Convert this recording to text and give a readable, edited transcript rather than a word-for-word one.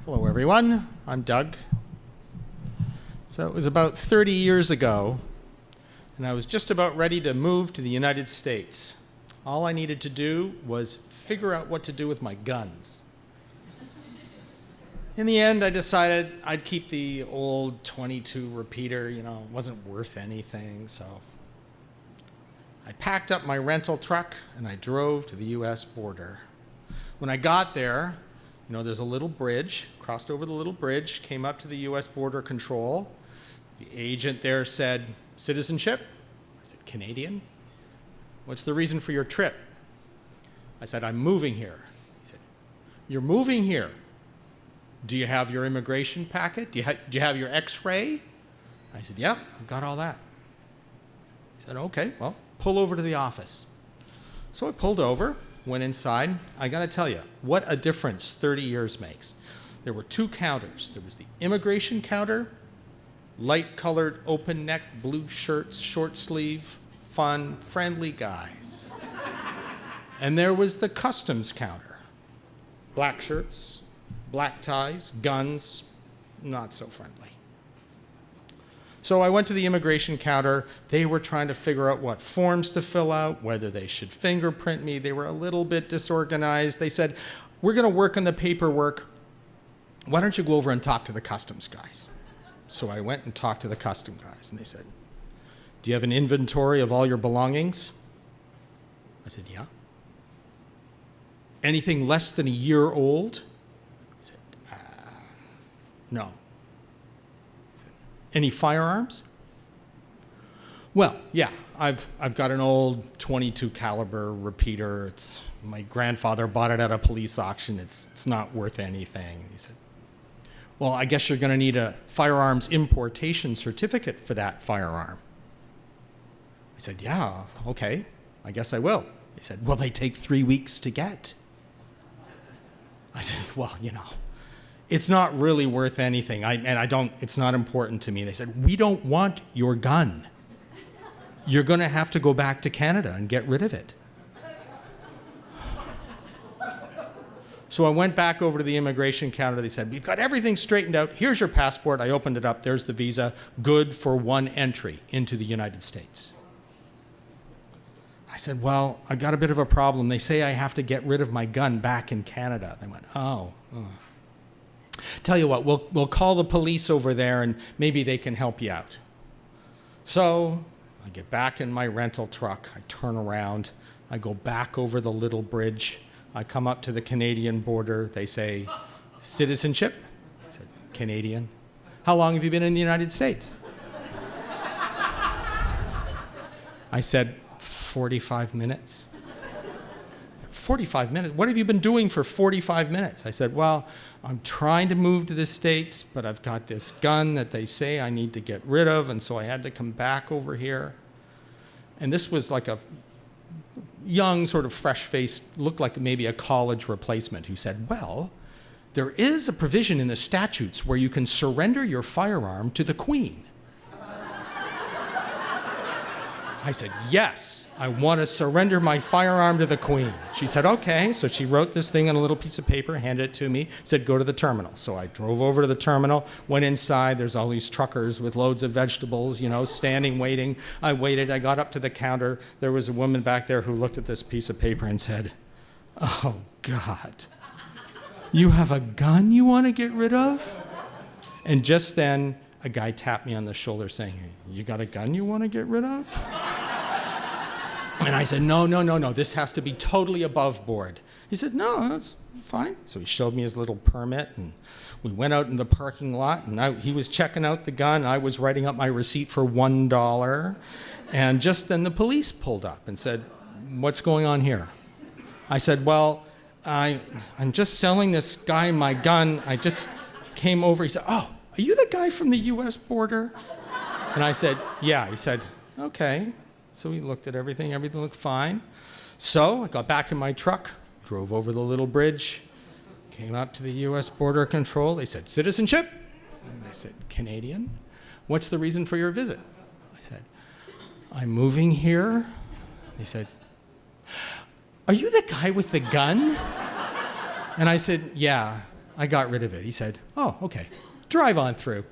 Hello, everyone. I'm Doug. So it was about 30 years ago, and I was just about ready to move to the United States. All I needed to do was figure out what to do with my guns. In the end, I decided I'd keep the old .22 repeater. It wasn't worth anything, so I packed up my rental truck and I drove to the US border. When I got there, there's a little bridge, crossed over the little bridge, came up to the US border control. The agent there said, "Citizenship?" I said, "Canadian." "What's the reason for your trip?" I said, "I'm moving here." He said, "You're moving here? Do you have your immigration packet? Do you have your x-ray?" I said, "Yeah, I've got all that." He said, "Okay, well, pull over to the office." So I pulled over, went inside. I got to tell you, what a difference 30 years makes. There were two counters. There was the immigration counter, light-colored, open-neck, blue shirts, short sleeve, fun, friendly guys. And there was the customs counter, black shirts, black ties, guns, not so friendly. So I went to the immigration counter. They were trying to figure out what forms to fill out, whether they should fingerprint me. They were a little bit disorganized. They said, "We're going to work on the paperwork. Why don't you go over and talk to the customs guys?" So I went and talked to the customs guys, and they said, "Do you have an inventory of all your belongings?" I said, "Yeah." "Anything less than a year old?" I said, "No." "Any firearms?" "Well, yeah, I've got an old .22 caliber repeater. My grandfather bought it at a police auction. It's not worth anything." He said, "Well, I guess you're going to need a firearms importation certificate for that firearm." I said, "Yeah, okay, I guess I will." He said, "Well, they take 3 weeks to get." I said, "Well, it's not really worth anything. It's not important to me." They said, "We don't want your gun. You're going to have to go back to Canada and get rid of it." So I went back over to the immigration counter. They said, "We've got everything straightened out. Here's your passport." I opened it up. There's the visa. Good for one entry into the United States. I said, "Well, I've got a bit of a problem. They say I have to get rid of my gun back in Canada." They went, "Oh. Tell you what, we'll call the police over there and maybe they can help you out." So I get back in my rental truck. I turn around. I go back over the little bridge. I come up to the Canadian border. They say, "Citizenship?" I said, "Canadian." "How long have you been in the United States?" I said, 45 minutes. 45 minutes? What have you been doing for 45 minutes? I said, "Well, I'm trying to move to the States, but I've got this gun that they say I need to get rid of, and so I had to come back over here." And this was like a young, sort of fresh-faced, looked like maybe a college replacement who said, "Well, there is a provision in the statutes where you can surrender your firearm to the Queen." I said, "Yes, I want to surrender my firearm to the Queen." She said, "Okay." So she wrote this thing on a little piece of paper, handed it to me, said, "Go to the terminal." So I drove over to the terminal, went inside. There's all these truckers with loads of vegetables, standing, waiting. I waited. I got up to the counter. There was a woman back there who looked at this piece of paper and said, "Oh, God, you have a gun you want to get rid of?" And just then, a guy tapped me on the shoulder saying, "You got a gun you want to get rid of?" And I said, No, this has to be totally above board." He said, "No, that's fine." So he showed me his little permit, and we went out in the parking lot, and he was checking out the gun. I was writing up my receipt for $1. And just then the police pulled up and said, "What's going on here?" I said, "Well, I'm just selling this guy my gun. I just came over." He said, "Oh, are you the guy from the US border?" And I said, "Yeah." He said, "Okay." So he looked at everything. Everything looked fine. So I got back in my truck, drove over the little bridge, came up to the US border control. They said, "Citizenship?" And I said, "Canadian." "What's the reason for your visit?" I said, "I'm moving here." They said, "Are you the guy with the gun?" And I said, "Yeah." I got rid of it. He said, "Oh, okay. Drive on through."